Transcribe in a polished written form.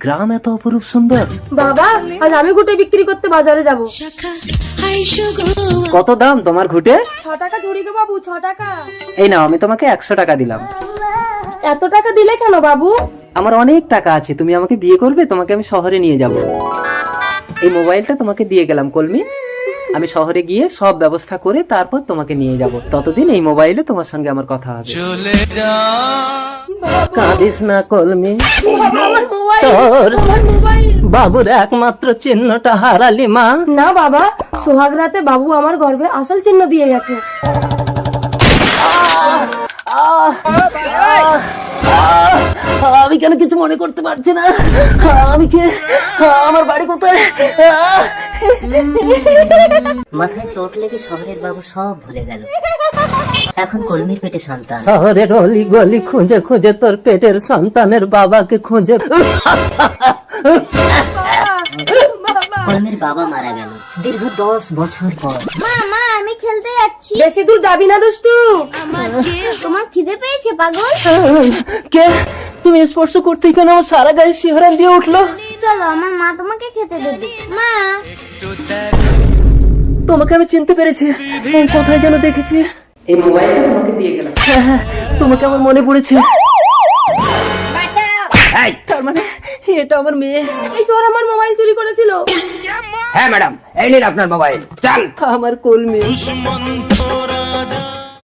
গ্রাম এত অপরূপ সুন্দর। বাবা আজ আমি ঘুটে বিক্রি করতে বাজারে যাব। কত দাম তোমার ঘুটে? 6 টাকা ঝুড়ি গো বাবু, 6 টাকা। এই নাও, আমি তোমাকে 100 টাকা দিলাম। এত টাকা দিলে কেন বাবু? আমার অনেক টাকা আছে, তুমি আমাকে বিয়ে করবে, তোমাকে আমি শহরে নিয়ে যাব। এই মোবাইলটা তোমাকে দিয়ে গেলাম কলমি, আমি শহরে গিয়ে সব ব্যবস্থা করে তারপর তোমাকে নিয়ে যাব। ততদিন এই মোবাইলে তোমার সঙ্গে আমার কথা হবে। চলে যা কাঁদিস না কলমি, আমার মোবাইল, চোর। আমার মোবাইল। বাবুর একমাত্র চিহ্নটা হারালি মা। না বাবা, সোহাগ রাতে বাবু আমার গর্ভে আসল চিহ্ন দিয়ে গেছে। আমি কেন কিছু মনে করতে পারছি না? আমি কে? আমার বাড়ি কোথায়? মাথায় চোট লেগে শহরের বাবু সব ভুলে গেল। এখন কলমির পেটে সন্তান। শহরের অলি গলি খুঁজে খুঁজে তোর পেটের সন্তানের বাবাকে খুঁজে। কলমির বাবা মারা গেল দীর্ঘ 10 বছর পর। মা মা আমি খেলতে যাচ্ছি। বেশি দূর যাবি না দুষ্টু। তোমার খিদে পেয়েছে পাগল? কে? তুমি স্পর্শ করতেই কেন আমার সারা গায়ে শিহরণ দিয়ে উঠলো? চলো আমার মা তোমাকে খেতে দেবে। মা তোমাকে আমি চিনতে পেরেছি, কোথায় যেন দেখেছি। এই মোবাইলটা তোমাকে দিয়ে গেলাম। হ্যাঁ, তোমাকে আমার মনে পড়েছে। এই, তার মানে এটা আমার মেয়ে। এই চোর আমার মোবাইল চুরি করেছিল। হ্যাঁ ম্যাডাম, এই নিন আপনার মোবাইল। চল, আমার কলমি।